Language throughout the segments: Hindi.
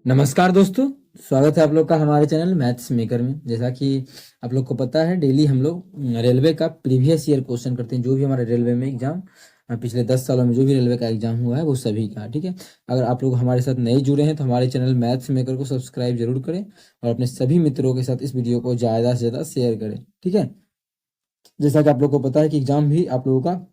नमस्कार दोस्तों। स्वागत है आप लोग का हमारे चैनल मैथ्स मेकर में। जैसा कि आप लोग को पता है, डेली हम लोग रेलवे का प्रीवियस ईयर क्वेश्चन करते हैं। जो भी हमारे रेलवे में एग्जाम पिछले 10 सालों में जो भी रेलवे का एग्जाम हुआ है वो सभी का, ठीक है। अगर आप लोग हमारे साथ नए जुड़े हैं तो हमारे चैनल मैथ्स मेकर को सब्सक्राइब जरूर करें और अपने सभी मित्रों के साथ इस वीडियो को ज़्यादा से ज़्यादा शेयर करें, ठीक है। जैसा कि आप लोग को पता है कि एग्जाम भी आप लोगों का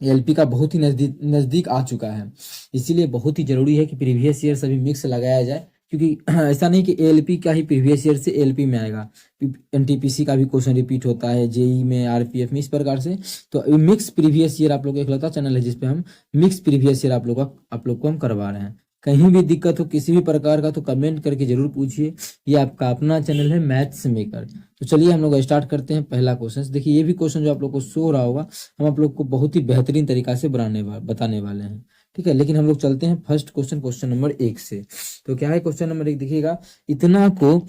एलपी का बहुत ही नजदीक नजदीक आ चुका है। इसीलिए बहुत ही जरूरी है कि प्रीवियस ईयर सभी मिक्स लगाया जाए, क्योंकि ऐसा नहीं कि एलपी का ही प्रीवियस ईयर से एलपी में आएगा। एनटीपीसी का भी क्वेश्चन रिपीट होता है, जेई में, आरपीएफ में, इस प्रकार से। तो मिक्स प्रीवियस ईयर आप लोग का इकलौता चैनल है जिसपे हम मिक्स प्रीवियस ईयर आप लोग को हम करवा रहे हैं। कहीं भी दिक्कत हो किसी भी प्रकार का तो कमेंट करके जरूर पूछिए। ये आपका अपना चैनल है मैथ्स मेकर। तो चलिए हम लोग स्टार्ट करते हैं पहला क्वेश्चन। देखिए, ये भी क्वेश्चन जो आप लोग को शो हो रहा होगा, हम आप लोग को बहुत ही बेहतरीन तरीका से बताने वाले हैं, ठीक है। लेकिन हम लोग चलते हैं फर्स्ट क्वेश्चन नंबर 1 से। तो क्या है क्वेश्चन नंबर 1, देखिएगा। इतना को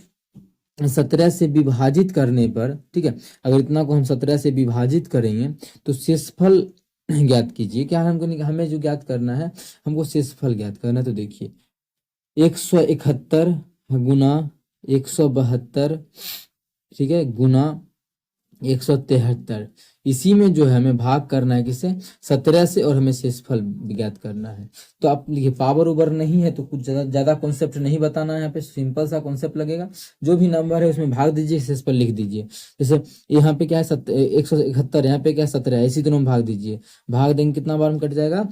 17 से विभाजित करने पर, ठीक है, अगर इतना को हम 17 से विभाजित करेंगे तो शेषफल ज्ञात कीजिए। क्या हमको हमें जो ज्ञात करना है, हमको शेषफल ज्ञात करना है। तो देखिए, 171 गुना 172, ठीक है, गुना 173, इसी में जो है हमें भाग करना है किसे, 17 से, और हमें शेषफल ज्ञात करना है। तो आप लिखिए, पावर ओवर नहीं है तो कुछ ज्यादा कॉन्सेप्ट नहीं बताना है। यहाँ पे सिंपल सा कॉन्सेप्ट लगेगा। जो भी नंबर है उसमें भाग दीजिए, शेषफल लिख दीजिए। जैसे यहाँ पे क्या है 171, यहाँ पे क्या है 17, इसी दोनों में भाग दीजिए। भाग देंगे कितना बार में कट जाएगा,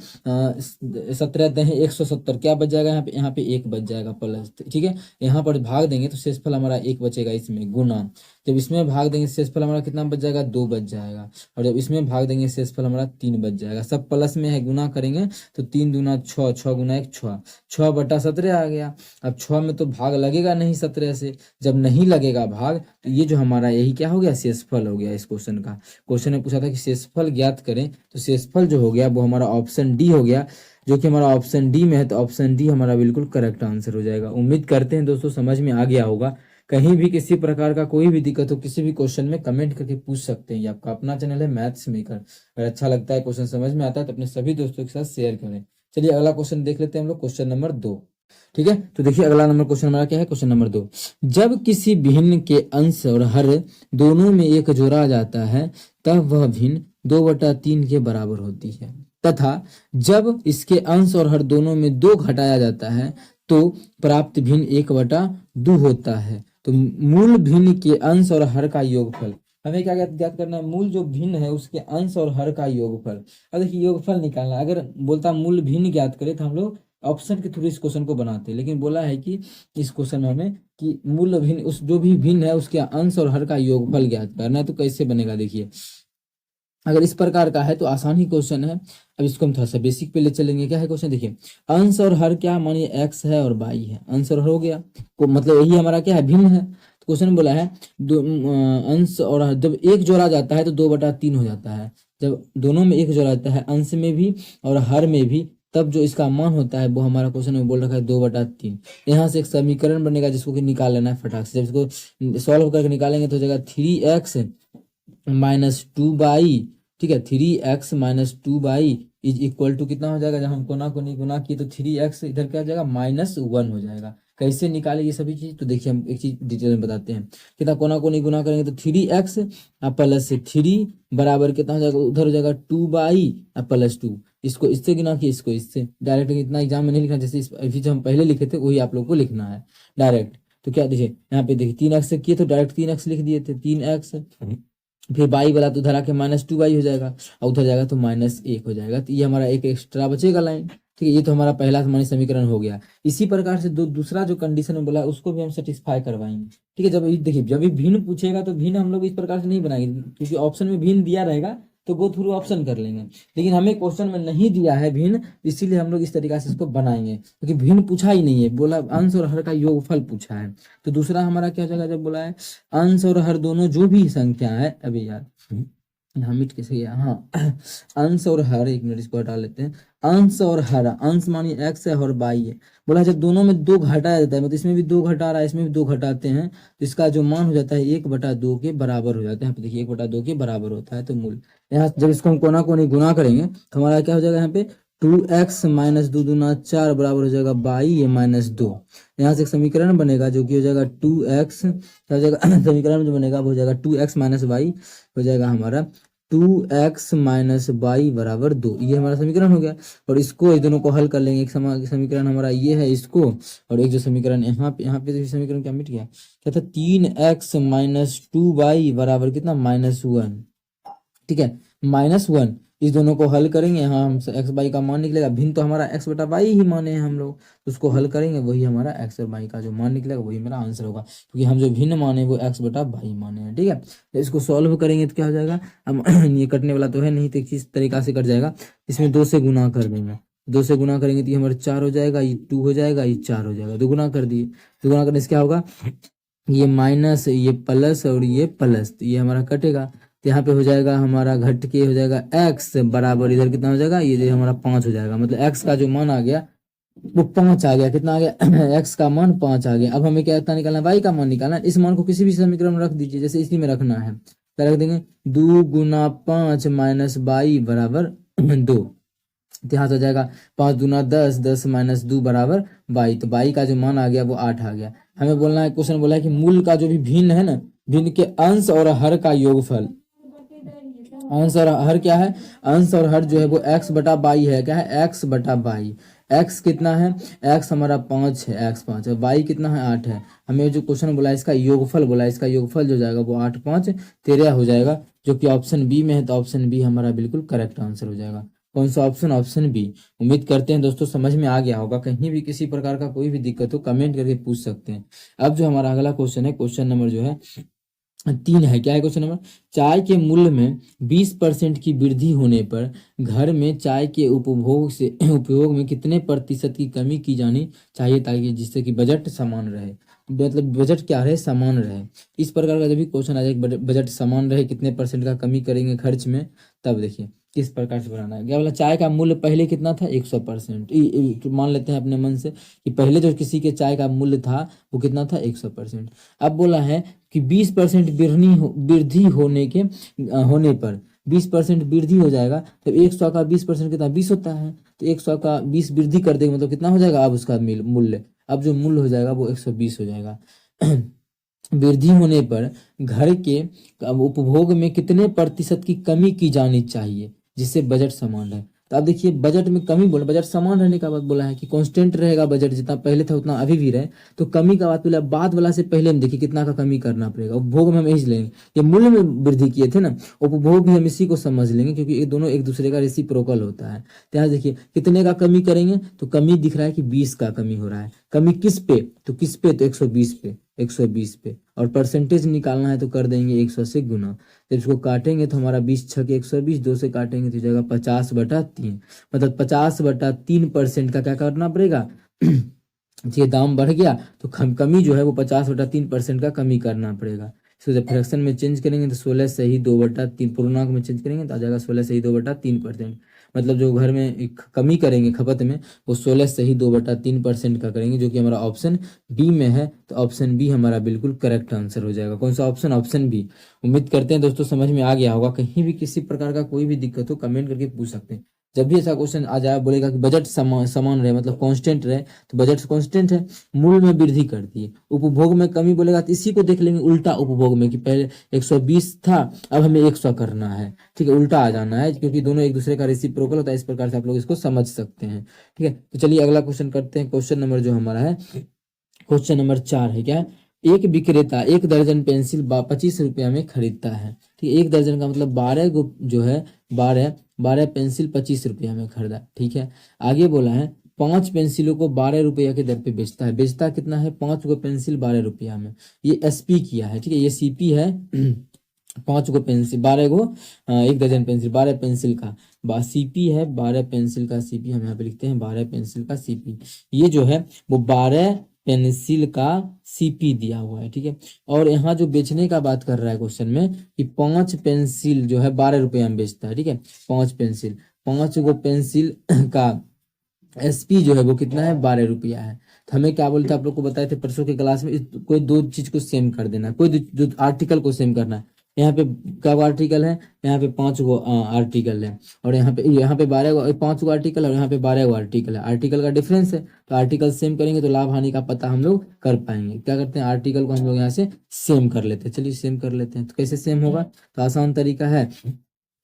17 दहे 170, क्या बच जाएगा यहाँ पे 1 बच जाएगा प्लस, ठीक है। यहाँ पर भाग देंगे तो शेषफल हमारा 1 बचेगा, इसमें गुना। जब इसमें भाग देंगे शेषफल हमारा कितना बच जाएगा, 2 बच जाएगा। और जब इसमें भाग देंगे शेषफल हमारा 3 बच जाएगा। सब प्लस में है, गुना करेंगे तो 3 दूना 6, 6 गुना 1 6, 6/17 आ गया। अब 6 में तो भाग लगेगा नहीं 17 से। जब नहीं लगेगा भाग तो ये जो हमारा यही क्या हो गया, शेषफल हो गया। इस क्वेश्चन का, क्वेश्चन में पूछा था कि शेषफल ज्ञात करें, तो शेषफल जो हो गया वो हमारा ऑप्शन डी हो गया, जो कि हमारा ऑप्शन डी में है। तो ऑप्शन डी हमारा बिल्कुल करेक्ट आंसर हो जाएगा। उम्मीद करते हैं दोस्तों समझ में आ गया होगा। कहीं भी किसी प्रकार का कोई भी दिक्कत हो किसी भी क्वेश्चन में कमेंट करके पूछ सकते हैं। ये आपका अपना चैनल है मैथ्स मेकर। अगर अच्छा लगता है, क्वेश्चन समझ में आता है तो अपने सभी दोस्तों के साथ शेयर करें। चलिए अगला क्वेश्चन देख लेते हैं हम लोग, क्वेश्चन नंबर 2, ठीक है। तो देखिए अगला नंबर क्वेश्चन हमारा क्या है, क्वेश्चन नंबर 2। जब किसी भिन्न के अंश और हर दोनों में 1 जोड़ा जाता है तब वह भिन्न 2/3 के बराबर होती है, तथा जब इसके अंश और हर दोनों में 2 घटाया जाता है तो प्राप्त भिन्न 1/2 होता है। तो मूल भिन्न के अंश और हर का योगफल, हमें क्या ज्ञात करना है, मूल जो भिन्न है उसके अंश और हर का योगफल। अब देखिए योगफल निकालना, अगर बोलता मूल भिन्न ज्ञात करें तो हम लोग ऑप्शन के थ्रू इस क्वेश्चन को बनाते हैं। लेकिन बोला है कि इस क्वेश्चन में हमें कि मूल भिन्न, उस जो भी भिन्न है उसके अंश और हर का योगफल ज्ञात करना है। तो कैसे बनेगा, देखिए अगर इस प्रकार का है तो आसान ही क्वेश्चन है। अब इसको हम थोड़ा सा बेसिक पे ले चलेंगे। क्या है क्वेश्चन, देखिए अंश और हर क्या, मानिए एक्स है और वाई है, अंश और हर हो गया, को मतलब यही हमारा क्या है, भिन्न है। तो क्वेश्चन बोला है अंश और हर जब 1 जोड़ा जाता है तो 2/3 हो जाता है। जब दोनों में 1 जोड़ा जाता है, अंश में भी और हर में भी, तब जो इसका मान होता है वो हमारा क्वेश्चन में बोल रखा है 2/3। यहाँ से एक समीकरण बनेगा जिसको कि निकाल लेना है फटाक से। जब इसको सॉल्व करके निकालेंगे तो हो जाएगा 3x - 2y, ठीक है, 3x - 2y is equal to कितना हो जाएगा, जब हम कोना को गुना किए तो 3x इधर क्या हो जाएगा, -1 हो जाएगा। कैसे निकाले ये सभी चीज, तो देखिए हम एक चीज डिटेल में बताते हैं। कितना कोना को गुना करेंगे तो 3x प्लस 3 बराबर कितना हो जाएगा, उधर हो जाएगा 2y +2। इसको इससे गुना किए, इसको इससे डायरेक्ट, इतना एग्जाम में नहीं लिखना। जैसे अभी जो हम पहले लिखे थे वही आप लोग को लिखना है डायरेक्ट। तो क्या देखिए यहाँ पे देखिए 3x से किए तो डायरेक्ट 3x लिख दिए थे, 3x, फिर बाई वाला तो उधर आके -2y हो जाएगा और उधर जाएगा तो -1 हो जाएगा। तो ये हमारा एक एक्स्ट्रा बचेगा लाइन, ठीक है। ये तो हमारा पहला हमारी समीकरण हो गया। इसी प्रकार से दूसरा जो कंडीशन में बोला उसको भी हम सेटिस्फाई करवाएंगे, ठीक है। जब देखिए जब भी भिन्न पूछेगा तो भिन्न हम लोग इस प्रकार से नहीं बनाएंगे, क्योंकि ऑप्शन में भिन्न दिया रहेगा तो गो थ्रू ऑप्शन कर लेंगे। लेकिन हमें क्वेश्चन में नहीं दिया है भिन्न, इसीलिए हम लोग इस तरीका से इसको बनाएंगे, क्योंकि भिन्न पूछा ही नहीं है, बोला अंश और हर का योगफल पूछा है। तो दूसरा हमारा क्या हो जाएगा, जब बोला है अंश और हर दोनों जो भी संख्या है, अभी यार यहाँ मिट कैसे गया, हाँ अंश और हर, एक मिनट इसको हटा लेते हैं। अंश और हर, अंश मानिए एक्स है और वाई है। बोला जब दोनों में 2 घटाया जाता है, मतलब इसमें भी 2 घटा रहा है इसमें भी 2 घटाते हैं, तो इसका जो मान हो जाता है 1/2 के बराबर हो जाता है। यहाँ पे देखिए 1/2 के बराबर होता है। तो मूल यहाँ जब इसको हम कोना कोनी गुना करेंगे तो हमारा क्या हो जाएगा, यहाँ पे 2x माइनस 2 दूना 4 बराबर हो जाएगा 22, ये -2। यहाँ से एक समीकरण बनेगा जो कि हो जाएगा 2x, क्या हो जाएगा समीकरण जो बनेगा वो हो जाएगा 2x माइनस वाई, हो जाएगा हमारा 2x माइनस वाई बराबर 2। ये हमारा समीकरण हो गया। और इसको इस दोनों को हल कर लेंगे। एक समीकरण हमारा ये है इसको, और एक जो समीकरण यहाँ पे जो समीकरण क्या मिट गया, क्या था 3x माइनस 2y बराबर कितना -1। ठीक है, -1। इस दोनों को हल करेंगे, यहाँ हम एक्स बाई का मान निकलेगा। भिन्न तो हमारा एक्स बटा बाई ही माने हैं हम लोग, तो उसको हल करेंगे, वही हमारा एक्स और बाई का जो मान निकलेगा वही मेरा आंसर होगा, क्योंकि हम जो भिन्न माने वो एक्स बटा बाई माने हैं। ठीक है, तो इसको सॉल्व करेंगे तो क्या हो जाएगा, हम ये कटने वाला तो है नहीं, तो किस तरीका से कट जाएगा, इसमें 2 से गुना कर देंगे। 2 से गुना करेंगे तो ये हमारा 4 हो जाएगा, ये 2 हो जाएगा, ये 4 हो जाएगा। 2 गुना कर दिए, 2 गुना करने से क्या होगा, ये माइनस, ये प्लस और ये प्लस, तो ये हमारा कटेगा। तो यहाँ पे हो जाएगा हमारा घट के हो जाएगा x बराबर, इधर कितना हो जाएगा, ये जो हमारा 5 हो जाएगा। मतलब x का जो मान आ गया वो 5 आ गया। कितना आ गया x का मान 5 आ गया। अब हमें क्या इतना निकालना है, y का मान निकालना है। इस मान को किसी भी समीकरण में रख दीजिए, जैसे इसी में रखना है, क्या रख देंगे, 2 गुना 5 माइनस बाई बराबर 2। तो यहाँ से हो जाएगा 5 दूना 10, 10 माइनस 2 बराबर 22। तो 22 का जो मान आ गया वो 8 आ गया। हमें बोलना है, क्वेश्चन बोला है कि मूल का जो भी भिन्न है ना, भिन्न के अंश और हर का योगफल। अंश और हर क्या है, अंश और हर जो है वो x बटा बाई है। क्या है, x बटा बाई। x कितना है, x हमारा 5 है, x 5 है। बाई कितना है, 8 है। हमें जो क्वेश्चन बोला है इसका योगफल बोला है, इसका योगफल जो जाएगा वो 8 5 13 हो जाएगा, जो कि ऑप्शन बी में है। तो ऑप्शन बी हमारा बिल्कुल करेक्ट आंसर हो जाएगा। कौन सा ऑप्शन, ऑप्शन बी। उम्मीद करते हैं दोस्तों समझ में आ गया होगा। कहीं भी किसी प्रकार का कोई भी दिक्कत हो कमेंट करके पूछ सकते हैं। अब जो हमारा अगला क्वेश्चन है, क्वेश्चन नंबर जो है 3 है। क्या है क्वेश्चन नंबर, चाय के मूल्य में 20% की वृद्धि होने पर घर में चाय के उपयोग में कितने प्रतिशत की कमी की जानी चाहिए, ताकि जिससे कि बजट समान रहे। मतलब बजट क्या रहे, समान रहे। इस प्रकार का जब भी क्वेश्चन आ जाए, बजट समान रहे, कितने परसेंट का कमी करेंगे खर्च में, तब देखिए किस प्रकार से बनाना है। क्या बोला, चाय का मूल्य पहले कितना था, 100%। मान लेते हैं अपने मन से कि पहले जो किसी के चाय का मूल्य था वो कितना था, 100%। अब बोला है कि 20% वृद्धि होने पर 20% वृद्धि हो जाएगा, तो 100 का 20% कितना, 20 होता है। तो 100 का 20 वृद्धि कर देंगे, मतलब कितना हो जाएगा, अब उसका मूल्य, अब जो मूल्य हो जाएगा वो 120 हो जाएगा। वृद्धि होने पर घर के उपभोग में कितने प्रतिशत की कमी की जानी चाहिए, जिससे बजट समान रहे। तो अब देखिए, बजट में कमी बोला, बजट समान रहने का बात बोला है कि कांस्टेंट रहेगा बजट, जितना पहले था उतना अभी भी रहे। तो कमी का बात बोला, बाद वाला से पहले हम देखिए कितना का कमी करना पड़ेगा। उपभोग में हम यही लेंगे, ये मूल्य में वृद्धि किए थे ना, उपभोग भी हम इसी को समझ लेंगे, क्योंकि ये दोनों एक दूसरे का रेसिप्रोकल होता है। तो यहाँ देखिए कितने का कमी करेंगे, तो कमी दिख रहा है कि 20 का कमी हो रहा है। कमी किस पे, तो किस पे, तो 120 पे, 120 पे। और परसेंटेज निकालना है तो कर देंगे 100 से गुना। जब इसको काटेंगे तो हमारा 20 छके 120, 2 से काटेंगे तो हो जाएगा 50/3। मतलब 50/3% का क्या करना पड़ेगा ये दाम बढ़ गया तो कमी जो है वो 50/3% का कमी करना पड़ेगा। इसको जब फ्रैक्शन में चेंज करेंगे तो 16 से ही 2/3, पूर्णांक में चेंज करेंगे तो आ जाएगा 16 से ही 2/3%। मतलब जो घर में एक कमी करेंगे खपत में, वो 16 से ही 2/3% का करेंगे, जो कि हमारा ऑप्शन बी में है। तो ऑप्शन बी हमारा बिल्कुल करेक्ट आंसर हो जाएगा। कौन सा ऑप्शन, ऑप्शन बी। उम्मीद करते हैं दोस्तों समझ में आ गया होगा। कहीं भी किसी प्रकार का कोई भी दिक्कत हो कमेंट करके पूछ सकते हैं। जब भी ऐसा क्वेश्चन आ जाए, बोलेगा कि बजट समान रहे, मतलब कांस्टेंट रहे, तो बजट कांस्टेंट है, मूल्य में वृद्धि करती है। उपभोग में कमी बोलेगा तो इसी को देख लेंगे उल्टा उपभोग में, कि पहले 120 था अब हमें 100 करना है। ठीक है, उल्टा आ जाना है, क्योंकि दोनों एक दूसरे का रेसिप्रोकल होता है। इस प्रकार से आप लोग इसको समझ सकते हैं। ठीक है, तो चलिए अगला क्वेश्चन करते हैं। क्वेश्चन नंबर जो हमारा है, क्वेश्चन नंबर 4 है। क्या है, एक विक्रेता 1 दर्जन पेंसिल 25 रुपया में खरीदता है। ठीक है, 1 दर्जन का मतलब 12 गो जो है, 12 पेंसिल 25 रुपया में खरीदा। ठीक है, आगे बोला है 5 पेंसिलों को 12 रुपया के दर पे बेचता है। बेचता कितना है, 5 गो पेंसिल 12 रुपया में। ये एसपी किया है। ठीक है, ये सीपी है 5 गो पेंसिल 12 गो, 1 दर्जन पेंसिल 12 पेंसिल का सीपी है, 12 पेंसिल का सीपी हम यहाँ पे लिखते हैं, 12 पेंसिल का सीपी। ये जो है वो 12 पेंसिल का सीपी दिया हुआ है। ठीक है, और यहाँ जो बेचने का बात कर रहा है क्वेश्चन में, कि 5 पेंसिल जो है 12 रुपया में बेचता है। ठीक है, 5 गो पेंसिल का एसपी जो है वो कितना है, 12 रुपया है। तो हमें क्या बोलते हैं, आप लोग को बताए थे परसों के क्लास में, कोई दो चीज को सेम कर देना, कोई दो आर्टिकल को सेम करना है। यहाँ पे क्या आर्टिकल है, यहाँ पे 5 गो आर्टिकल है, और यहाँ पे 12 गो 5 गो आर्टिकल और यहाँ पे 12 गो आर्टिकल है। आर्टिकल का डिफरेंस है, तो आर्टिकल सेम करेंगे तो लाभ हानि का पता हम लोग कर पाएंगे। क्या करते हैं, आर्टिकल को हम लोग यहाँ से सेम कर लेते हैं। चलिए सेम कर लेते हैं। तो कैसे सेम होगा, तो आसान तरीका है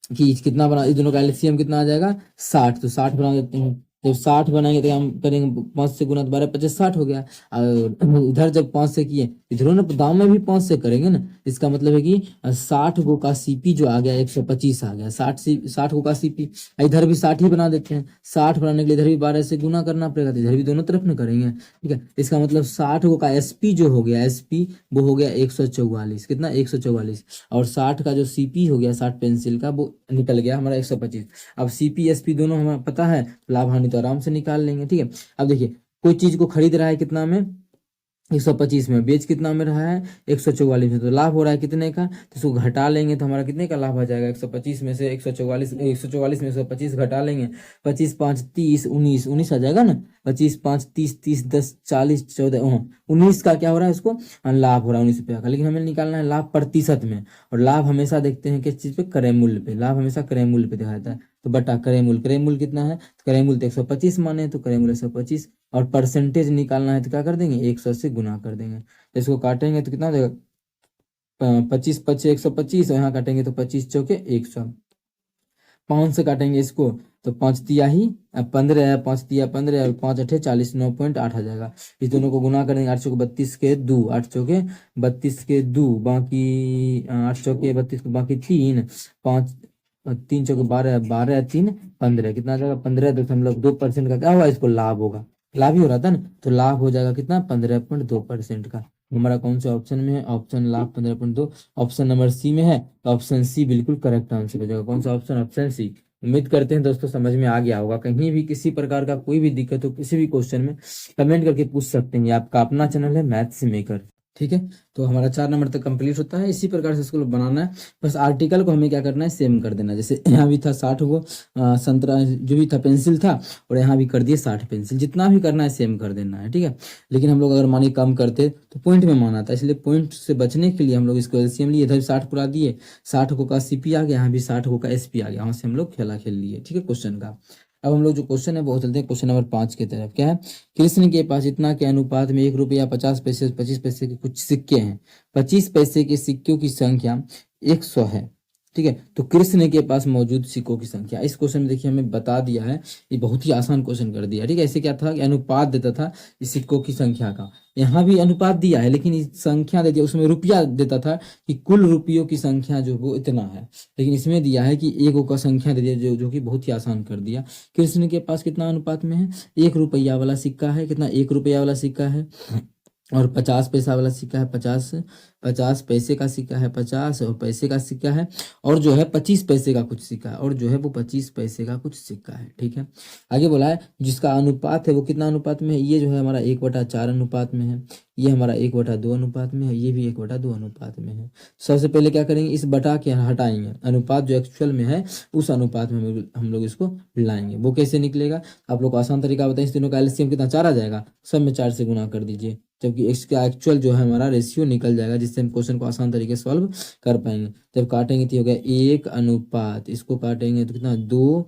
कि कितना बना, इस दोनों का एलसीएम कितना आ जाएगा 60, तो 60 बना देते हैं। जब 60 बनाएंगे तो हम करेंगे 5 से गुना, तो 12 50 60 हो गया। और उधर जब 5 से किए, इधरों ने दाम में भी 5 से करेंगे ना, इसका मतलब है कि 60 गो का सीपी जो आ गया 125 आ गया। 60 गो का सीपी, इधर भी 60 ही बना देते हैं। 60 बनाने के लिए इधर भी 12 से गुना करना पड़ेगा, तो इधर भी दोनों तरफ में करेंगे, ठीक है। इसका मतलब 60 गो का एसपी जो हो गया, एसपी वो हो गया 144, कितना 144, और 60 का जो सीपी हो गया 60 पेंसिल का वो निकल गया हमारा 125। अब सीपी एसपी दोनों हमें पता है, लाभ हानि तो आराम से निकाल लेंगे, ठीक है। अब देखिए कोई चीज को खरीद रहा है कितना में, 125 में, बेच कितना में रहा है 144 में, तो लाभ हो रहा है कितने का, तो इसको घटा लेंगे तो हमारा कितने का लाभ आ जाएगा, 125 में से 144, 144 में 125 घटा लेंगे, 25 5 30 19, 19 आ जाएगा ना, 25 5 30 30 10 40 14 19 का क्या हो रहा है इसको, लाभ हो रहा है 19 रुपया का। लेकिन हमें निकालना है लाभ प्रतिशत में, और लाभ हमेशा देखते हैं किस चीज पे, क्रय मूल्य पे। लाभ हमेशा क्रय मूल्य पे दिखाता है, तो बटा क्रय मूल्य, क्रय मूल्य कितना है, तो क्रय मूल्य तो 125 माने, तो क्रय मूल्य 125, और परसेंटेज निकालना है तो क्या कर देंगे 100 से गुना कर देंगे। इसको काटेंगे तो कितना हो जाएगा, 25 25 125, और यहाँ काटेंगे तो 25 चौके 100, 5 से काटेंगे इसको तो 5 तिया ही 15, 5 तिया 15, 5 अठे 40, 9.8 आ जाएगा। इस दोनों को गुना करेंगे, 8 चौके 32 के 2, 8 चौके 32 के 2, बाकी 8 चौके 32 के बाकी 3, 5 3 चौके 12, 12 3 15, कितना आ जाएगा 15.2% का क्या हुआ, इसको लाभ होगा। लाभ ही हो रहा था ना, तो लाभ हो जाएगा कितना 15.2% का। हमारा कौन से ऑप्शन में है, ऑप्शन लाभ 15.2, ऑप्शन नंबर सी में है, तो ऑप्शन सी बिल्कुल करेक्ट आंसर हो जाएगा। कौन सा ऑप्शन, ऑप्शन सी। उम्मीद करते हैं दोस्तों समझ में आ गया होगा। कहीं भी किसी प्रकार का कोई भी दिक्कत हो किसी भी क्वेश्चन में, कमेंट करके पूछ सकते हैं। आपका अपना चैनल है मैथ्स मेकर, ठीक है। तो हमारा 4 नंबर तक कंप्लीट होता है। इसी प्रकार से इसको बनाना है, बस आर्टिकल को हमें क्या करना है, सेम कर देना। जैसे यहाँ भी था 60 गो संतरा जो भी था पेंसिल था, और यहाँ भी कर दिए 60 पेंसिल, जितना भी करना है सेम कर देना है, ठीक है। लेकिन हम लोग अगर मानी कम करते तो पॉइंट में माना था, इसलिए पॉइंट से बचने के लिए हम लोग इसको एलसीएम लिए, इधर 60 पूरा दिए, 60 को का सीपी आ गया, यहाँ भी 60 को का एसपी आ गया, यहाँ से हम लोग खेला खेल लिए, ठीक है क्वेश्चन का। अब हम लोग जो क्वेश्चन है वो चलते हैं क्वेश्चन नंबर 5 की तरफ। क्या है, कृष्ण के पास इतना के अनुपात में 1 रुपया 50 पैसे 25 पैसे के कुछ सिक्के हैं। 25 पैसे के सिक्कों की संख्या 100 है, ठीक है। तो कृष्ण के पास मौजूद सिक्कों की संख्या, इस क्वेश्चन में देखिए हमें बता दिया है, ये बहुत ही आसान क्वेश्चन कर दिया, ठीक है। ऐसे क्या था कि अनुपात देता था इस सिक्कों की संख्या का, यहाँ भी अनुपात दिया है लेकिन संख्या दे दिया, उसमें रुपया देता था कि कुल रुपयों की संख्या जो वो इतना है, लेकिन इसमें दिया है कि एक का संख्या दे दिया, जो कि बहुत ही आसान कर दिया। कृष्ण के पास कितना अनुपात में है, 1 रुपया वाला सिक्का है, कितना 1 रुपया वाला सिक्का है, और 50 पैसा वाला सिक्का है 50, 50 पैसे का सिक्का है 50, और पैसे का सिक्का है, और जो है 25 पैसे का कुछ सिक्का है, और जो है वो 25 पैसे का कुछ सिक्का है, ठीक है। आगे बोला है जिसका अनुपात है वो कितना अनुपात में है, ये जो है हमारा 1/4 अनुपात में है, ये हमारा 1/2 अनुपात में है, ये भी 1/2 अनुपात में है। सबसे पहले क्या करेंगे, इस बटा के हटाएंगे, अनुपात जो एक्चुअल में है उस अनुपात में हम लोग इसको लाएंगे। वो कैसे निकलेगा, आप लोग को आसान तरीका बताएं, इस तीनों का एलसीएम कितना 4 आ जाएगा, सब में 4 से गुना कर दीजिए, जबकि इसका एक्चुअल जो है हमारा रेशियो निकल जाएगा, जिससे हम क्वेश्चन को आसान तरीके से सॉल्व कर पाएंगे। जब काटेंगे तो हो गया 1 अनुपात, इसको काटेंगे तो कितना 2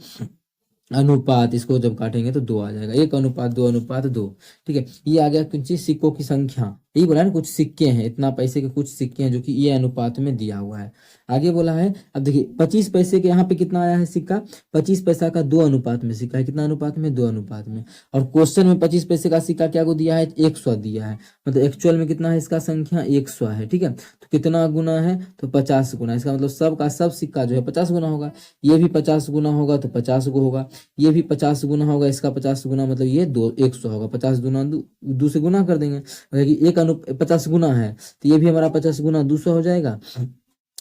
अनुपात, इसको जब काटेंगे तो 2 आ जाएगा, 1 अनुपात 2 अनुपात 2, ठीक है। ये आ गया कुछ सिक्कों की संख्या, यही बोला है कुछ सिक्के हैं, इतना पैसे के कुछ सिक्के हैं जो कि ये अनुपात में दिया हुआ है। आगे बोला है, अब देखिए 25 पैसे के यहाँ पे कितना आया है सिक्का, 25 पैसा का 2 अनुपात में सिक्का है, कितना अनुपात में 2 अनुपात में, और क्वेश्चन में 25 पैसे का सिक्का क्या को दिया है 100 दिया है, मतलब एक्चुअल में कितना है इसका संख्या 100 है, ठीक है। तो कितना गुना है, तो 50 गुना, इसका मतलब सब का सब सिक्का जो है 50 गुना होगा, ये भी 50 गुना होगा तो 50 गो होगा, ये भी 50 गुना होगा, इसका 50 गुना मतलब ये 100 होगा, 50 गुना 2 से गुना कर देंगे, 50 गुना है तो ये भी हमारा 50 गुना 200 हो जाएगा,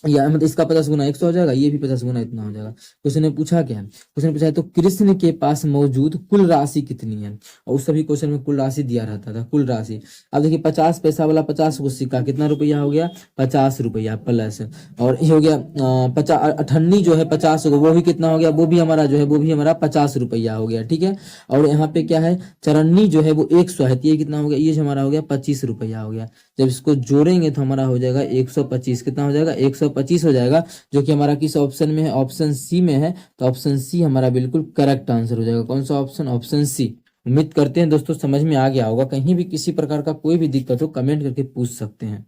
या मतलब इसका 50 गुना 100 हो जाएगा, ये भी 50 गुना इतना हो जाएगा। क्वेश्चन ने पूछा क्या है, क्वेश्चन ने पूछा है तो कृष्ण के पास मौजूद कुल राशि कितनी है, और उस सभी क्वेश्चन में कुल राशि दिया रहता था, कुल राशि। अब देखिए 50 पैसा वाला 50 को सिक्का कितना रुपया हो गया 50 रुपया प्लस, और ये हो गया 58 जो है 50 को, वो भी कितना हो गया, वो भी हमारा जो है वो भी हमारा 50 रुपया हो गया, ठीक है। और यहाँ पे क्या है 54 जो है वो 100 है, तो ये कितना हो गया, ये हमारा हो गया 25 रुपया हो गया। जब इसको जोड़ेंगे तो हमारा हो जाएगा 125, कितना हो जाएगा 125 125 हो जाएगा, जो कि हमारा किस ऑप्शन में है, ऑप्शन सी में है। तो ऑप्शन सी हमारा बिल्कुल करेक्ट आंसर हो जाएगा। कौन सा ऑप्शन, ऑप्शन सी। उम्मीद करते हैं दोस्तों समझ में आ गया होगा। कहीं भी किसी प्रकार का कोई भी दिक्कत हो कमेंट करके पूछ सकते हैं।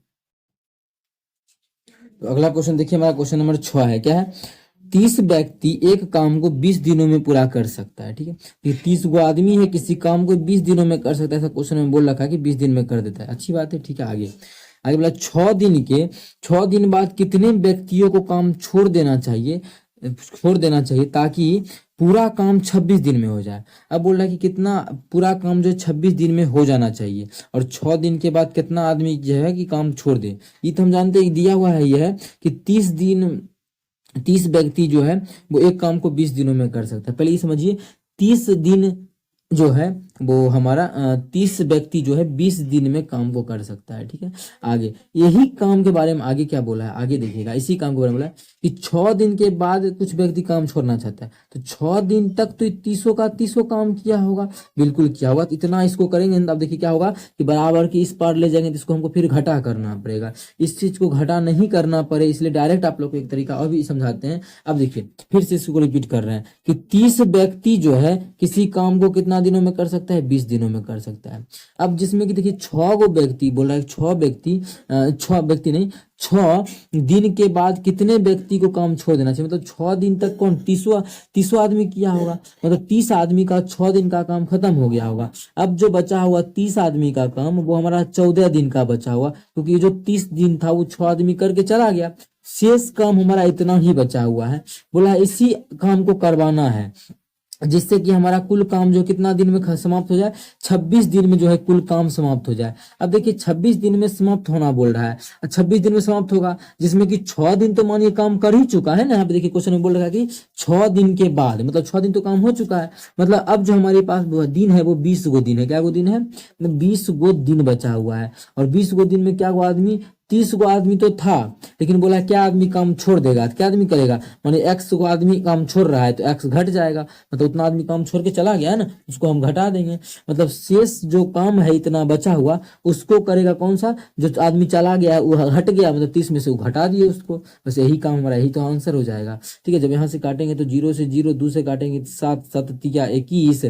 तो अगला क्वेश्चन देखिए, हमारा क्वेश्चन नंबर 6 है, क्या है, 30 व्यक्ति एक काम को 20 दिनों में पूरा कर सकता है। ठीक है, ये 30 गो आदमी है, किसी काम को 20 दिनों में कर सकता है, ऐसा क्वेश्चन में बोल रखा है कि 20 दिन में कर देता है। अच्छी बात है। ठीक है, आगे आगे बोला 6 दिन बाद कितने व्यक्तियों को काम छोड़ देना चाहिए ताकि पूरा काम 26 दिन में हो जाए। अब बोल रहा है कि कितना पूरा काम जो 26 दिन में हो जाना चाहिए, और 6 दिन के बाद कितना आदमी जो है कि काम छोड़ दे। ये तो हम जानते हैं, दिया हुआ है यह है कि 30 व्यक्ति जो है वो एक काम को 20 दिनों में कर सकता है। पहले ये समझिए, 30 दिन जो है वो हमारा 30 व्यक्ति जो है 20 दिन में काम को कर सकता है। ठीक है, आगे यही काम के बारे में आगे क्या बोला है, आगे देखिएगा। इसी काम के बारे में बोला है कि 6 दिन के बाद कुछ व्यक्ति काम छोड़ना चाहता है, तो 6 दिन तक तो 30 का 30 काम किया होगा, बिल्कुल किया होगा। तो इतना इसको करेंगे, अब देखिए क्या होगा कि बराबर की इस पार ले जाएंगे, तो इसको हमको फिर घटा करना पड़ेगा। इस चीज को घटा नहीं करना पड़े, इसलिए डायरेक्ट आप लोग को एक तरीका और भी समझाते हैं। अब देखिए फिर से इसको रिपीट कर रहे हैं कि 30 व्यक्ति जो है किसी काम को कितना दिनों में कर सकता है, 20 दिनों में कर सकता है। अब जिसमें कि देखिए 6 गो व्यक्ति बोल रहा है, 6 व्यक्ति नहीं, 6 दिन के बाद कितने व्यक्ति को काम छोड़ देना चाहिए। मतलब 6 दिन तक कौन 30 आदमी किया होगा, मतलब 30 आदमी का 6 दिन का काम खत्म हो गया होगा। अब जो बचा हुआ 30 आदमी का काम वो हमारा 14 दिन का बचा हुआ, क्योंकि जो 30 दिन था वो 6 आदमी करके चला गया, शेष काम हमारा इतना ही बचा हुआ है। बोला इसी काम को करवाना है जिससे कि हमारा कुल काम जो कितना दिन में समाप्त हो जाए, 26 दिन में जो है कुल काम समाप्त हो जाए। अब देखिए 26 दिन में समाप्त होना बोल रहा है, 26 दिन में समाप्त होगा, जिसमें कि 6 दिन तो मानिए काम कर ही चुका है ना। यहाँ पे देखिए क्वेश्चन में बोल रहा है कि 6 दिन के बाद, मतलब 6 दिन तो काम हो चुका है, मतलब अब जो हमारे पास दिन है वो 20 गो दिन है। क्या गो दिन है, 20 गो दिन बचा हुआ है। और 20 गो दिन में क्या गो आदमी, 30 गो आदमी तो था, लेकिन बोला क्या आदमी काम छोड़ देगा, क्या आदमी करेगा, माने एक्स गो आदमी काम छोड़ रहा है तो एक्स घट जाएगा, मतलब उतना आदमी काम छोड़ के चला गया है ना, उसको हम घटा देंगे। मतलब शेष जो काम है इतना बचा हुआ उसको करेगा कौन सा, जो आदमी चला गया है वो हट गया, मतलब 30 में से वो घटा दिए उसको। बस यही काम हमारा, यही तो आंसर हो जाएगा। ठीक है, जब यहाँ से काटेंगे तो 0 से 0, 2 से काटेंगे 7, 7 तिया 21,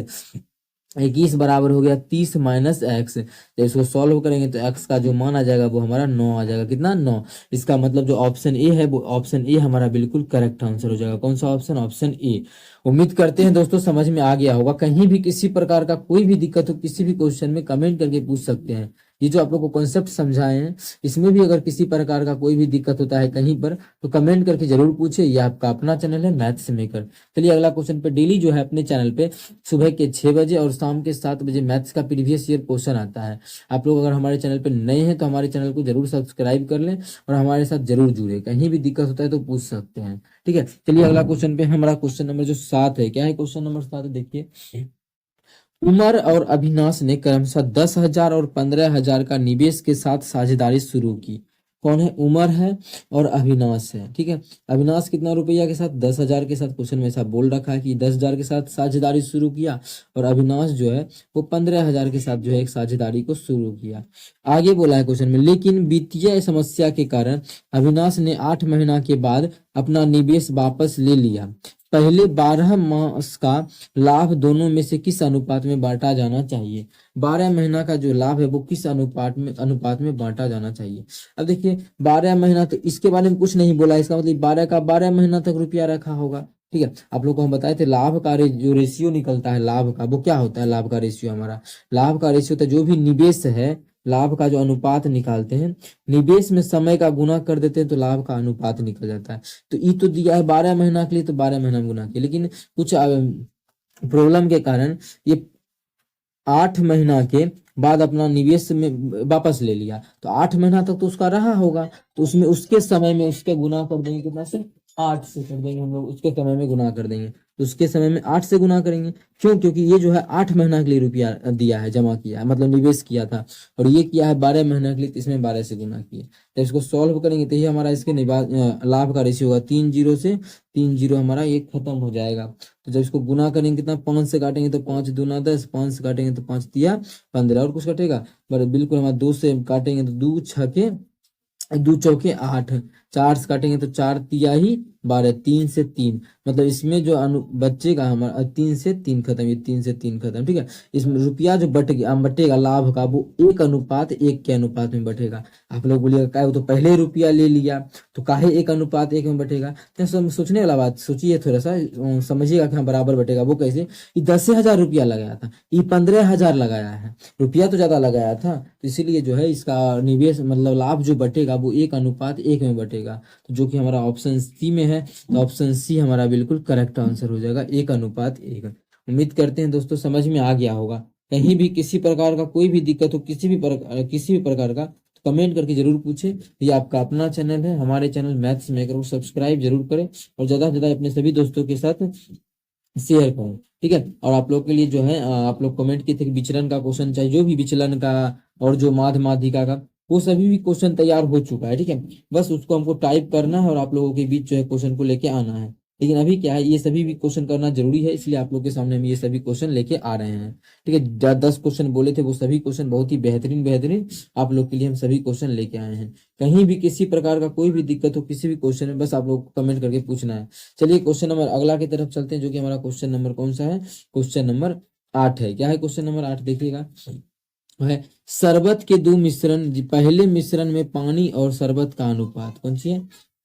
21 बराबर हो गया 30 माइनस एक्स। जब इसको सॉल्व करेंगे तो एक्स का जो मान आ जाएगा वो हमारा 9 आ जाएगा। कितना, 9। इसका मतलब जो ऑप्शन ए है वो ऑप्शन ए हमारा बिल्कुल करेक्ट आंसर हो जाएगा। कौन सा ऑप्शन, ऑप्शन ए। उम्मीद करते हैं दोस्तों समझ में आ गया होगा। कहीं भी किसी प्रकार का कोई भी दिक्कत हो किसी भी क्वेश्चन में कमेंट करके पूछ सकते हैं। ये जो आप लोग को कॉन्सेप्ट समझाए हैं इसमें भी अगर किसी प्रकार का कोई भी दिक्कत होता है कहीं पर तो कमेंट करके जरूर पूछे। ये आपका अपना चैनल है मैथ्स मेकर। चलिए अगला क्वेश्चन पे, डेली जो है अपने चैनल पे सुबह के 6 बजे और शाम के 7 बजे मैथ्स का प्रीवियस ईयर क्वेश्चन आता है। आप लोग अगर हमारे चैनल पे नए हैं तो हमारे चैनल को जरूर सब्सक्राइब कर लें और हमारे साथ जरूर जुड़े। कहीं भी दिक्कत होता है तो पूछ सकते हैं। ठीक है, चलिए अगला क्वेश्चन पे, हमारा क्वेश्चन नंबर जो 7 है, क्या है क्वेश्चन नंबर 7 है, देखिए। उमर और अविनाश ने क्रमशः 10,000 और 15,000 का निवेश के साथ साझेदारी शुरू की। कौन है, उमर है और अविनाश है। ठीक है, अविनाश कितना रुपया के साथ, 10,000 के साथ। क्वेश्चन में ऐसा बोल रखा है कि 10,000 के साथ साझेदारी शुरू किया, और अविनाश जो है वो 15,000 के साथ जो है एक साझेदारी को शुरू किया। आगे बोला है क्वेश्चन में, लेकिन वित्तीय समस्या के कारण अविनाश ने 8 महीना के बाद अपना निवेश वापस ले लिया। पहले 12 मास का लाभ दोनों में से किस अनुपात में बांटा जाना चाहिए। 12 महीना का जो लाभ है वो किस अनुपात में बांटा जाना चाहिए। अब देखिए 12 महीना, तो इसके बारे में कुछ नहीं बोला, इसका मतलब 12 का 12 महीना तक रुपया रखा होगा। ठीक है, आप लोग को हम बताए थे लाभ का जो रेशियो निकलता है लाभ का, वो क्या होता है, लाभ का रेशियो हमारा, लाभ का रेशियो होता है जो भी निवेश है, लाभ का जो अनुपात निकालते हैं, निवेश में समय का गुना कर देते हैं तो लाभ का अनुपात निकल जाता है। तो ये तो दिया है 12 महीना के लिए, तो 12 महीना में गुना किया, लेकिन कुछ प्रॉब्लम के कारण ये 8 महीना के बाद अपना निवेश में वापस ले लिया, तो 8 महीना तक तो उसका रहा होगा, तो उसमें उसके समय में उसके गुना कर देंगे, कितना से 8 से कर देंगे हम लोग, उसके समय में गुना कर देंगे, तो उसके समय में 8 से गुना करेंगे। क्यों, क्योंकि ये जो है 8 महीना के लिए रुपया दिया है, जमा किया है, मतलब निवेश किया था, और ये किया है 12 महीना के लिए, तो इसमें 12 से गुना किए। तो इसको सॉल्व करेंगे तो ये हमारा इसके लाभ का रेशियो होगा 3 0 से 3 0 हमारा ये खत्म हो जाएगा। तो जब इसको गुना करेंगे कितना, 5 से काटेंगे तो 5 दूना 10, 5 से काटेंगे तो 5 तिया 15, और कुछ कटेगा, बट बिल्कुल हमारा 2 से काटेंगे तो 2 6 के दो चौके 8, 4 से काटेंगे तो 4 तिहाई 12, 3 से 3, मतलब इसमें जो बचेगा हमारा 3 से 3 खत्म, ये 3 से 3 खत्म, ठीक है। इसमें रुपया जो बटेगा लाभ का, वो 1:1 के अनुपात में बटेगा। आप लोग बोलिएगा क्या वो तो पहले रुपया ले लिया, तो काहे 1:1 में बटेगा। तो सोचने वाला बात सोचिए, थोड़ा सा समझिएगा कि हाँ बराबर बटेगा। वो कैसे, ये 10,000 रुपया लगाया था, ये 15,000 लगाया है, रुपया तो ज्यादा लगाया था, तो इसीलिए जो है इसका निवेश मतलब लाभ जो बटेगा वो 1:1 में बटेगा। तो जो कि हमारा ऑप्शन सी में है, तो ऑप्शन सी हमारा बिल्कुल करेक्ट आंसर हो जाएगा, 1:1। उम्मीद करते हैं दोस्तों समझ में आ गया होगा। कहीं भी किसी प्रकार का कोई भी दिक्कत हो, किसी भी प्रकार का, तो कमेंट करके जरूर पूछे। ये आपका अपना चैनल है, हमारे चैनल मैथ्स मेकर को सब्सक्राइब जरूर करें और ज्यादा से ज्यादा अपने सभी दोस्तों के साथ शेयर करें, ठीक है। और आप लोग के लिए जो है आप लोग कमेंट किए थे कि विचलन का क्वेश्चन चाहिए, जो भी विचलन का और जो माध्यिका का, वो सभी भी क्वेश्चन तैयार हो चुका है, ठीक है। बस उसको हमको टाइप करना है और आप लोगों के बीच जो है क्वेश्चन को लेके आना है। लेकिन अभी क्या है, ये सभी भी क्वेश्चन करना जरूरी है, इसलिए आप लोग के सामने हम ये सभी क्वेश्चन लेके आ रहे हैं, ठीक है। 10 क्वेश्चन बोले थे, वो सभी क्वेश्चन बहुत ही बेहतरीन बेहतरीन आप लोग के लिए हम सभी क्वेश्चन लेके आए हैं। कहीं भी किसी प्रकार का कोई भी दिक्कत हो किसी भी क्वेश्चन में, बस आप लोग को कमेंट करके पूछना है। चलिए क्वेश्चन नंबर अगला की तरफ चलते हैं, जो कि हमारा क्वेश्चन नंबर कौन सा है, क्वेश्चन नंबर 8 है। क्या है क्वेश्चन नंबर 8, देखिएगा, है शरबत के दो मिश्रण, पहले मिश्रण में पानी और शरबत का अनुपात कौन सी है,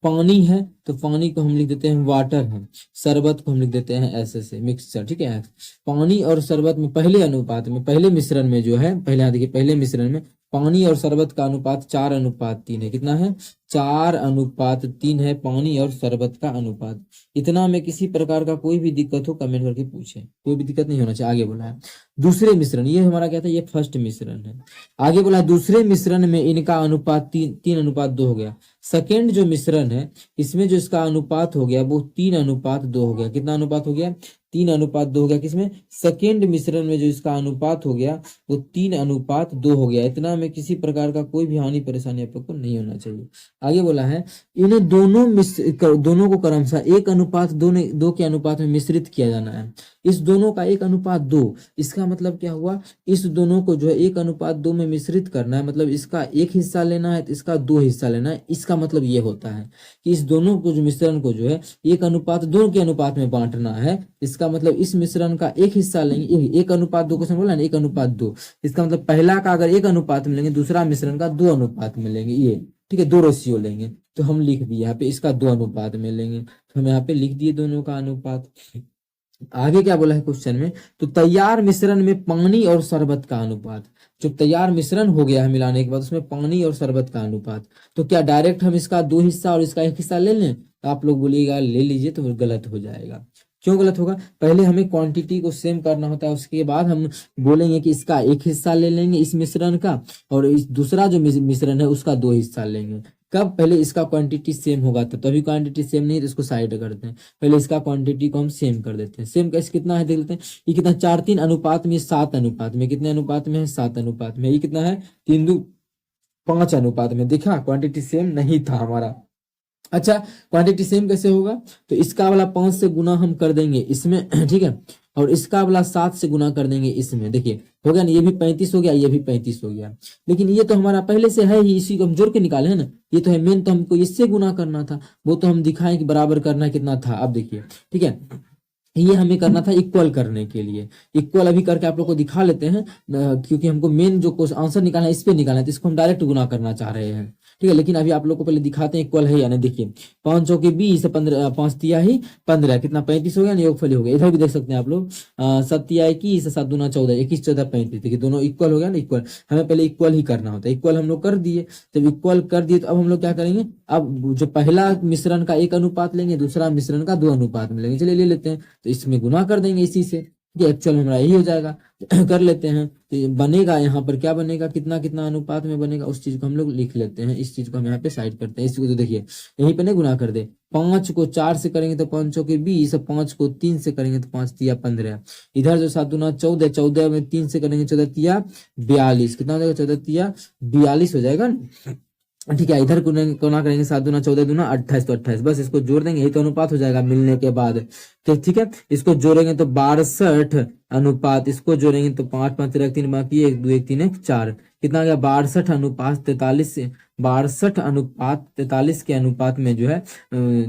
पानी है तो पानी को हम लिख देते हैं वाटर है, शरबत को हम लिख देते हैं ऐसे से मिक्सचर, ठीक है। पानी और शरबत में पहले अनुपात में, पहले मिश्रण में जो है, पहले देखिए पहले मिश्रण में पानी और शरबत का अनुपात 4:3 है। कितना है, 4:3 है पानी और शरबत का अनुपात। इतना में किसी प्रकार का कोई भी दिक्कत हो कमेंट करके पूछे, कोई भी दिक्कत नहीं होना चाहिए। आगे बोला है दूसरे मिश्रण, ये हमारा क्या था, ये फर्स्ट मिश्रण है। आगे बोला दूसरे मिश्रण में इनका अनुपात 3:2 हो गया। सेकेंड जो मिश्रण है इसमें जो इसका अनुपात हो गया वो 3:2 हो गया। कितना अनुपात हो गया, 3:2 हो गया। किसमें, सेकेंड मिश्रण में जो इसका अनुपात हो गया वो 3:2 हो गया। इतना में किसी प्रकार का कोई भी हानि परेशानी आप लोग को नहीं होना चाहिए। आगे बोला है इन्हें दोनों को क्रमशः 1:2 के अनुपात में मिश्रित किया जाना है। इस दोनों का 1:2, इसका मतलब क्या हुआ, इस दोनों को जो है 1:2 में मिश्रित करना है, मतलब इसका एक हिस्सा लेना है तो इसका 2 हिस्सा लेना है। इसका मतलब ये होता है कि इस दोनों को जो मिश्रण को जो है 1:2 के अनुपात में बांटना है। इसका मतलब इस मिश्रण का एक हिस्सा लेंगे, 1:2 क्वेश्चन बोला ना, 1:2, इसका मतलब पहला का अगर 1 अनुपात में लेंगे, दूसरा मिश्रण का 2 अनुपात में लेंगे, ये ठीक है, 2 रेशियो लेंगे। तो हम लिख दिए यहाँ पे इसका 2 अनुपात में लेंगे, तो हम यहाँ पे लिख दिए दोनों का अनुपात। आगे क्या बोला है क्वेश्चन में, तो तैयार मिश्रण में पानी और शरबत का अनुपात, जो तैयार मिश्रण हो गया है मिलाने के बाद उसमें पानी और शरबत का अनुपात, तो क्या डायरेक्ट हम इसका 2 हिस्सा और इसका 1 हिस्सा ले लें, तो आप लोग बोलिएगा ले लीजिए, तो गलत हो जाएगा। क्यों गलत होगा, पहले हमें क्वांटिटी को सेम करना होता है, उसके बाद हम बोलेंगे कि इसका 1 हिस्सा ले लेंगे इस मिश्रण का, और इस दूसरा जो मिश्रण है उसका 2 हिस्सा लेंगे। कब, पहले इसका क्वांटिटी सेम होगा तो, तभी क्वांटिटी सेम नहीं तो इसको साइड करते हैं, पहले इसका क्वांटिटी को हम सेम कर देते हैं। सेम कैसे, कितना है देख लेते हैं, ये कितना 4:3 अनुपात में, 7 अनुपात में, कितने अनुपात में है, 7 अनुपात में। ये कितना है, 3:5 अनुपात में। देखा क्वांटिटी सेम नहीं था हमारा। अच्छा क्वांटिटी सेम कैसे होगा, तो इसका वाला 5 से गुना हम कर देंगे इसमें, ठीक है, और इसका वाला 7 से गुना कर देंगे इसमें। देखिए हो गया ना, ये भी 35 हो गया, ये भी 35 हो गया। लेकिन ये तो हमारा पहले से है ही, इसी को हम जोड़ के निकाले हैं ना, ये तो है मेन, तो हमको इससे गुना करना था, वो तो हम दिखाएं कि बराबर करना कितना था। अब देखिए ठीक है, ये हमें करना था इक्वल करने के लिए। इक्वल अभी करके आप लोग को दिखा लेते हैं, क्योंकि हमको मेन जो आंसर निकालना है इस पे निकालना है, तो इसको हम डायरेक्ट गुना करना चाह रहे हैं, ठीक है। लेकिन अभी आप लोग को पहले दिखाते हैं इक्वल है या नहीं। देखिए 5 चौके 20, 15, 5 तिहाई 15, कितना 35 हो गया ना, योगफल हो गया। इधर भी देख सकते हैं आप लोग, 7 तिहाई 21, 7 दूना 14, 21 14 35, देखिए दोनों इक्वल हो गया ना, इक्वल। हमें पहले इक्वल ही करना होता है, इक्वल हम लोग कर दिए। जब इक्वल कर दिए तो अब हम लोग क्या करेंगे, अब जो पहला मिश्रण का 1 अनुपात लेंगे, दूसरा मिश्रण का 2 अनुपात में लेंगे। चलिए ले लेते हैं, तो इसमें गुना कर देंगे इसी से, ये एक्चुअल में हमारा यही हो जाएगा। कर लेते हैं, तो ये बनेगा यहाँ पर क्या बनेगा, कितना कितना अनुपात में बनेगा, उस चीज को हम लोग लिख लेते हैं। इस चीज को हम यहाँ पे साइड करते हैं। इसको तो देखिए यहीं पे नहीं गुना कर दे, 5 को 4 से करेंगे तो 5 चौके 20, 5 को 3 से करेंगे तो 5 तिया 15। इधर जो 7 दूना 14, 14 में 3 से करेंगे 14 तिया 42, कितना हो जाएगा, 14 तिया 42 हो जाएगा ना, ठीक है। इधर गुना करेंगे, 7 दूना 14 दूना 28, तो 28, बस इसको जोड़ देंगे, यही तो अनुपात हो जाएगा मिलने के बाद। तो ठीक है, इसको जोड़ेंगे तो 62 अनुपात, इसको जोड़ेंगे तो 5 5 3 बाकी 1 2 1 3 1 4, कितना आ गया 62 अनुपात 43 से 62 अनुपात 43 के अनुपात में जो है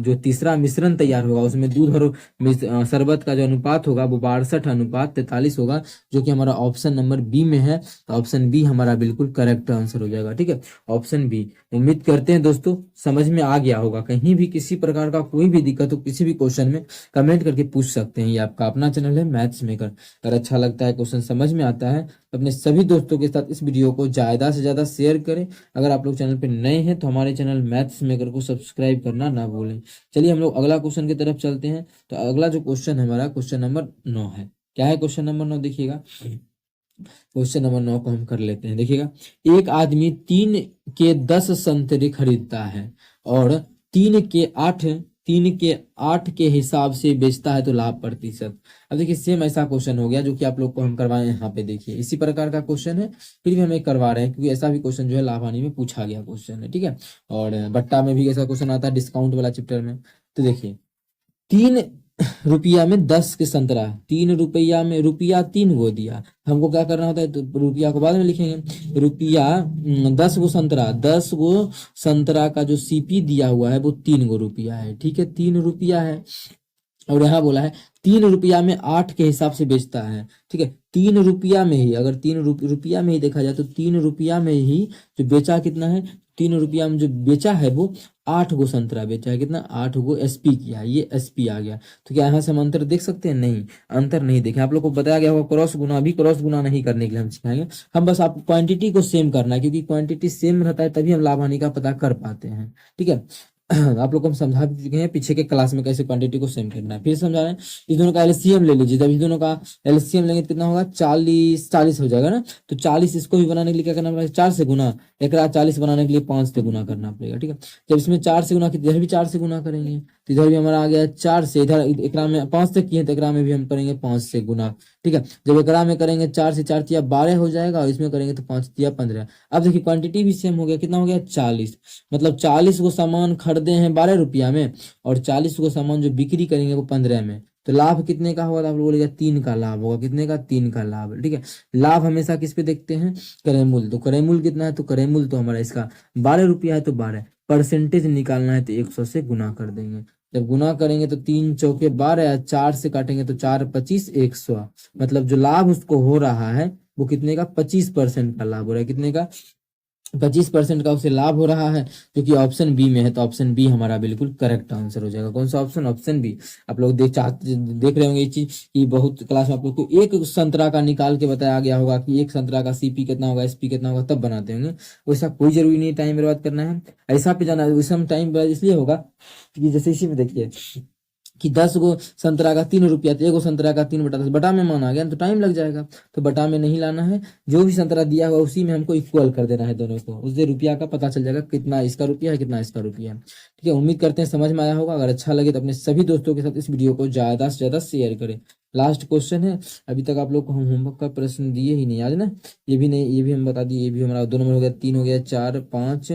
जो तीसरा मिश्रण तैयार होगा उसमें दूध और शरबत का जो अनुपात होगा वो 62 अनुपात 43 होगा, जो कि हमारा ऑप्शन नंबर बी में है। तो ऑप्शन बी हमारा बिल्कुल करेक्ट आंसर हो जाएगा। ठीक है, ऑप्शन बी। उम्मीद करते हैं दोस्तों समझ में आ गया होगा। कहीं भी किसी प्रकार का कोई भी दिक्कत हो किसी भी क्वेश्चन में कमेंट करके पूछ सकते हैं। ये आपका अपना चैनल है मैथ्स मेकर। अगर अच्छा लगता है, क्वेश्चन समझ में आता है, तो अपने सभी दोस्तों के साथ इस वीडियो को ज्यादा से ज्यादा शेयर करें। अगर आप लोग चैनल पे नए हैं तो हमारे चैनल मैथ्स मेकर को सब्सक्राइब करना ना भूलें। चलिए हम लोग अगला क्वेश्चन की तरफ चलते हैं। तो अगला जो क्वेश्चन है हमारा क्वेश्चन नंबर 9 है। क्या है क्वेश्चन नंबर 9? देखिएगा, क्वेश्चन नंबर 9 को हम कर लेते हैं। देखिएगा, एक आदमी 3 के 10 संतरे खरीदता है और 3 के 8 के हिसाब से बेचता है, तो लाभ प्रतिशत। अब देखिए सेम ऐसा क्वेश्चन हो गया जो कि आप लोग को हम करवाए हैं। यहाँ पे देखिए इसी प्रकार का क्वेश्चन है, फिर भी हम एक करवा रहे हैं क्योंकि ऐसा भी क्वेश्चन जो है लाभ हानि में पूछा गया क्वेश्चन है। ठीक है, और बट्टा में भी ऐसा क्वेश्चन आता है डिस्काउंट वाला चैप्टर में। तो देखिए 3 रुपया में 10 के संतरा, 3 रुपया में रुपया 3 गो दिया, हमको क्या करना होता है? तो रुपया को बाद में लिखेंगे। रुपया 10 गो संतरा, 10 गो संतरा का जो सीपी दिया हुआ है वो 3 गो रुपया है। ठीक है, 3 रुपया है। और यहाँ बोला है 3 रुपया में 8 के हिसाब से बेचता है। ठीक है, 3 रुपया में ही, अगर 3 रुपया में ही देखा जाए तो 3 रुपया में ही जो बेचा कितना है? 3 रुपया में जो बेचा है वो 8 गो संतरा बेचा है। कितना? 8 गो एसपी किया है, ये एसपी आ गया। तो क्या यहाँ से हम अंतर देख सकते हैं? नहीं, अंतर नहीं देखें। आप लोग को बताया गया होगा क्रॉस गुना, भी क्रॉस गुना नहीं करने के लिए हम सिखाएंगे। हम बस आपको क्वांटिटी को सेम करना है, क्योंकि क्वांटिटी सेम रहता है तभी हम लाभ हानि का पता कर पाते हैं। ठीक है, आप लोग को हम समझा भी चुके हैं पीछे के क्लास में कैसे क्वांटिटी को सेम करना है। फिर समझा रहे हैं, इस दोनों का एलसीएम ले लीजिए। जब इस दोनों का एलसीएम लेंगे तो कितना होगा? 40 हो जाएगा ना। तो 40 इसको भी बनाने के लिए क्या करना पड़ेगा? 4 से गुना। एक 40 बनाने के लिए 5 से गुना करना पड़ेगा। ठीक है, जब इसमें 4 से गुना, इधर भी 4 से गुना करेंगे तो इधर भी हमारा आ गया 4 से। इधर एकरा में 5 से किए तो एकरा में भी हम करेंगे 5 से गुना। ठीक है, जब एकरा में करेंगे 4 से 4 तिया 12 हो जाएगा, और इसमें करेंगे तो 5 तिया 15। अब देखिए क्वांटिटी भी सेम हो गया। कितना हो गया? 40। मतलब 40 गो सामान खरीदे हैं 12 रुपया में, और 40 गो सामान जो बिक्री करेंगे वो 15 में। तो लाभ कितने का होगा? आप लोग बोलेगा 3 का लाभ होगा। कितने का? 3 का लाभ। ठीक है, लाभ हमेशा किस पे देखते हैं? करेमूल। तो करेमूल कितना है? तो करेमूल तो हमारा इसका 12 रुपया है, तो 12 परसेंटेज निकालना है तो 100 से गुना कर देंगे। जब गुना करेंगे तो 3 चौके 12, 4 से काटेंगे तो 4 25 100। मतलब जो लाभ उसको हो रहा है वो कितने का? 25% का लाभ हो रहा है। कितने का? 25% का उसे लाभ हो रहा है, जो कि ऑप्शन बी में है। तो ऑप्शन बी हमारा बिल्कुल करेक्ट आंसर हो जाएगा। कौन सा ऑप्शन? Option B. आप लोग देख रहे होंगे ये चीज कि बहुत क्लास में आप लोग को एक संतरा का निकाल के बताया गया होगा कि एक संतरा का सीपी कितना होगा, एसपी कितना होगा, तब बनाते होंगे। वैसा कोई जरूरी नहीं टाइम बर्बाद करना है, ऐसा पे जाना है। वैसा हम टाइम बर्बाद इसलिए होगा कि जैसे इसी में देखिए कि 10 गो संतरा का 3 रुपया, तो 1 गो संतरा का 3/10 बटा में माना गया तो टाइम लग जाएगा। तो बटा में नहीं लाना है, जो भी संतरा दिया हुआ उसी में हमको इक्वल कर देना है दोनों को। उससे रुपया का पता चल जाएगा कितना इसका रुपया है, कितना इसका रुपया है। ठीक है, उम्मीद करते हैं समझ में आया होगा। अगर अच्छा लगे तो अपने सभी दोस्तों के साथ इस वीडियो को ज्यादा से ज्यादा शेयर करें। लास्ट क्वेश्चन है, अभी तक आप लोग को हम होमवर्क का प्रश्न दिए ही नहीं, याद ना? ये भी नहीं, ये भी हम बता दिए। ये भी हमारा 2 नंबर हो गया, 3 हो गया, 4 5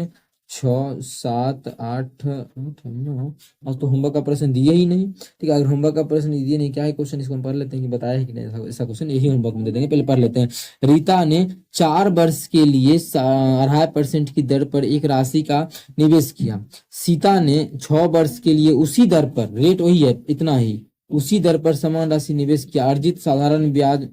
6 7 8 9। आज तो होमवर्क का प्रश्न दिए ही नहीं। ठीक है, अगर होमवर्क का प्रश्न दिए नहीं, क्या है क्वेश्चन, इसको हम पढ़ लेते हैं कि बताया है कि नहीं। ऐसा क्वेश्चन यही होमवर्क में दे देंगे, पहले पढ़ लेते हैं। रीता ने 4 वर्ष के लिए 2.5% की दर पर एक राशि का निवेश किया। सीता ने 6 वर्ष के लिए उसी दर पर, रेट वही है इतना ही, उसी दर पर समान राशि निवेश किया। अर्जित साधारण ब्याज,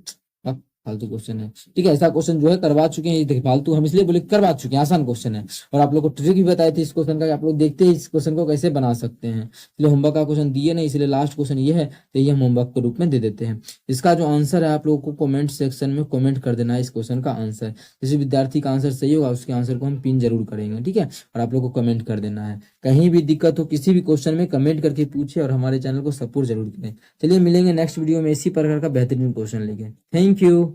फालतू क्वेश्चन है। ठीक है, ऐसा क्वेश्चन जो है करवा चुके हैं। देखिए फालतू हम इसलिए बोले करवा चुके हैं, आसान क्वेश्चन है। और आप लोग को ट्रिक भी बताई थी इस क्वेश्चन का कि आप लोग देखते हैं इस क्वेश्चन को कैसे बना सकते हैं। इसलिए होमवर्क का क्वेश्चन दिए नहीं, इसलिए लास्ट क्वेश्चन ये है, तो ये हम होमवर्क के रूप में दे देते हैं। इसका जो आंसर है आप लोगों को कमेंट सेक्शन में कमेंट कर देना है इस क्वेश्चन का आंसर। जिस विद्यार्थी का आंसर सही होगा उसके आंसर को हम पिन जरूर करेंगे। ठीक है, और आप लोग को कमेंट कर देना है। कहीं भी दिक्कत हो किसी भी क्वेश्चन में कमेंट करके पूछे, और हमारे चैनल को सपोर्ट जरूर करें। चलिए मिलेंगे नेक्स्ट वीडियो में इसी प्रकार का बेहतरीन क्वेश्चन लेके। Thank you.